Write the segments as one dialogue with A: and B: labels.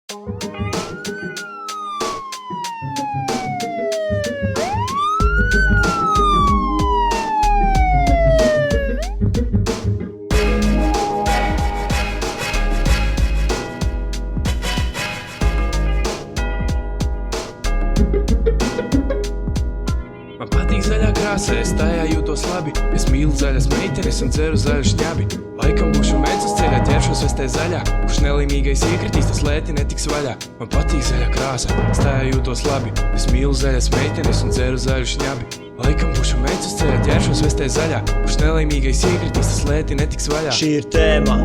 A: Man patīk zaļā krāsa, es tajā jūtos labi. Es mīlu zaļas meitenes un dzeru zaļu šņabi. Laikam būšu mēdz uz ceļā, ķeršos vestē zaļā. Kurš nelīmīgais iekritīs, tas lēti netiks vaļā. Man patīk zaļā krāsa, es tajā jūtos labi. Es mīlu zaļas meitenes un dzeru zaļu šņabi. Laikam būšu mēdz uz ceļā, ķeršos vestē zaļā. Kurš nelīmīgais iekritīs, tas lēti netiks vaļā.
B: Šī ir tēma,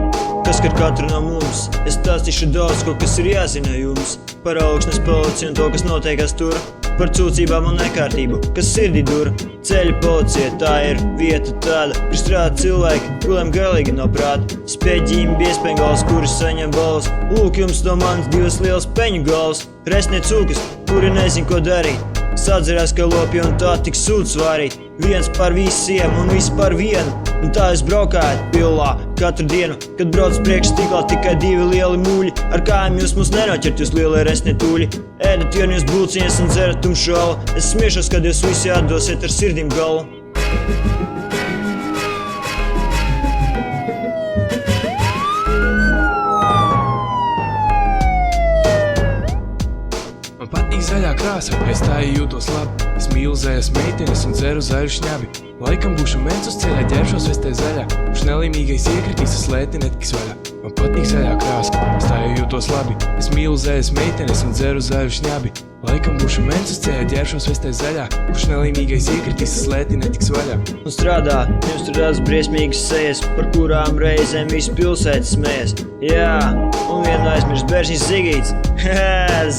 B: kas skar katru no mums. Es stāstīšu daudz, ko kas ir jāzina jums. Par Alksnes policiju un to, kas notiekas tur. Par cūcībām un nekārtību, kas sirdī dur. Ceļu policija, tā ir vieta tāda, kur strādā cilvēki, kuriem galīgi nav prāta. Spēģījumi biespengals, kuri saņem balvas. Lūk jums no manis divas lielas peņu galvas. Resnie cūkas, kuri nezin, ko darīt. Sadzerās, ka lopi un tā tik sūds vārīt. Viens par visiem un visi par vienu. Un tā es braukāju pilā katru dienu. Kad brauc priekš stiklā tikai divi lieli muļi. Ar kājām jūs mums nenoķert, jūs lielie resnie tūļi. Ēdat jaunies būciņas un dzerat tumšu alu. Es smiešos, kad jūs visi atdosiet ar sirdim galu.
A: Man patīk zaļā krāsa, es tajā jūtos labi. Es mīlu zaļas meitenes un dzeru zaļu šņabi. Laikam būšu mēdz uz ceļā, ķeršos vestē zaļā. Kurš nelīmīgais iekritīs, tas lēti netiks vaļā. Man patīk zaļā krāsa, es tajā jūtos labi. Es mīlu zaļas meitenes un dzeru zaļu šņabi. Laikam būšu mēdz uz ceļā, ķeršos vestē zaļā. Kurš nelīmīgais iekritīs, tas lēti netiks vaļā.
B: Un strādā, jums tur daudz briesmīgas sejas, par kurām reizēm visu pilsētu smējas. Jā, un vienu aizmirst bērziņš Zigīts.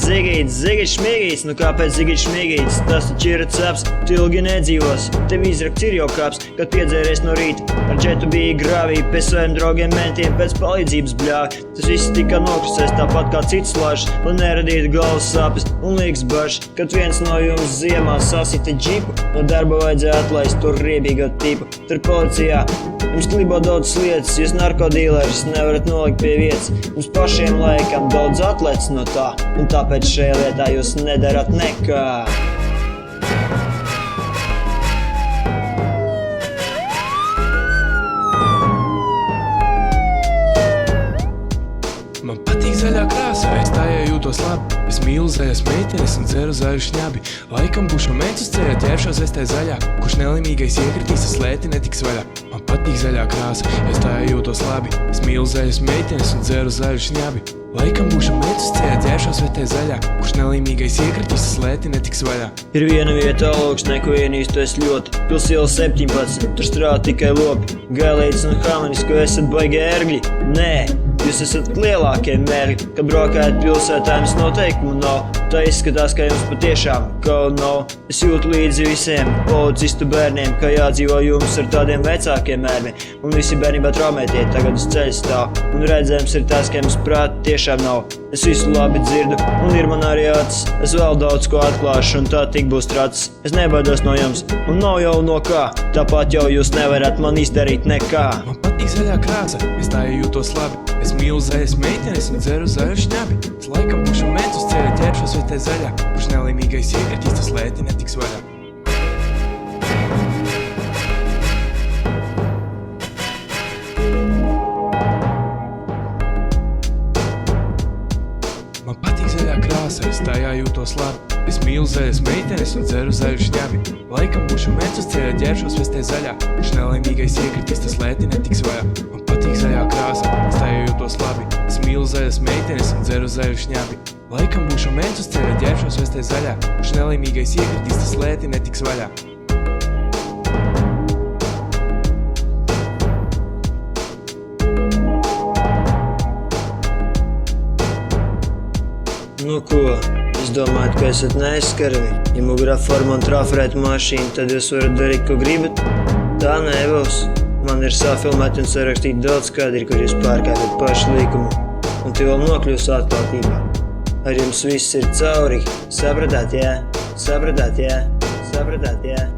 B: Zigīts šmīgīts, nu kāpēc Zigīts šmīgīts? Tas taču ir caps, tu ilgi nedzīvos. Tev izrakts ir jau kaps, kad piedzēries no rīta. Ar džetu bija grāvī, pēc saviem draugiem mentiem, pēc palīdzības bļāvi. Tas viss tika nokrusēs tāpat kā cits lāžs, lai neradītu galvas sāpes un liekas bažs. Kad viens no jums ziemā sasita džipu, no darba vajadzēja atlaist tur riebīgo tipu. Tur policijā jums klibo daudz lietas, jūs narkodīleris nevarat nolikt pie vietas. Jums pašiem laikam daudz atlēts no tā, un tāpēc šajā lietā jūs nedarat nekā.
A: Man patīk zaļā krāsa, es tajā jūtos labi. Es mīlu zaļas meitenes un dzeru zaļu šņabi. Laikam būšu mēdz uz ceļā, ķeršos vestē zaļā. Kurš nelīmīgais iekritīs, tas lēti netiks vaļā. Man patīk zaļā krāsa, es tajā jūtos labi. Es mīlu zaļas meitenes un dzeru zaļu šņabi. Laikam būšu mēdz uz ceļā, ķeršos vestē zaļā. Kurš nelīmīgais iekritīs, tas lēti netiks vaļā.
B: Ir viena vieta Alksnē, ko ienīstu es ļoti. Pils iela 17, tur strādā tikai lopi. Gailītis un hamanis, ko esat baigi ērgļi. Nē, jūs esat lielākie mērķi. Kad braukājat pilsētā, jums noteikumu nav. Tā izskatās, ka jums patiešām kaut nav. Es jūtu līdzi visiem policistu bērniem, ka jādzīvo jums ar tādiem vecākiem mērķiem. Un visi bērnībā traumētie tagad uz ceļa stāv. Un redzējums ir tas, ka jums prāti tiešām nav. Es visu labi dzirdu, un ir man arī acis. Es vēl daudz ko atklāšu, un tā tik būs tracis. Es nebaidos no jums, un nav jau no kā. Tāpat jau jūs nevarat man izdarīt nekā.
A: Man patīk zaļā krāsa, es tajā jūtos labi. Es mīlu zaļas meitenes un dzeru zaļu šņabi. Es laikam būšu mēdz uz ceļa, ķeršos vestē zaļā. Kurš nelīmīgais iekritīs, tas lēti netiks vaļā. Man patīk zaļā krāsa, es tajā jūtos labi. Es mīlu zaļas meitenes un dzeru zaļu šņabi. Laikam būšu mēdz uz ceļa, ķeršos vestē zaļā. Kurš nelīmīgais iekritīs, tas lēti netiks vaļā. Man patīk zaļā krāsa, es tajā jūtos labi. Es mīlu zaļas meitenes un dzeru zaļu šņabi. Laikam būšu mēdz uz ceļa, ķeršos vestē zaļā. Kurš nelīmīgais iekritīs, tas lēti netiks vaļā.
B: Nu ko, jūs domājat, ka esat neaizskarami? Ja mugurā forma un traferēt mašīnu, tad jūs varat darīt, ko gribat? Tā nebūs. Man ir safilmēt un sarakstīt daudz kadri, kur jūs pārkāpjat pašu likumu. Un tie vēl nokļūs atklātībā. Ar jums viss ir cauri. Sapratāt, jā? Sapratāt, jā? Sapratāt, jā?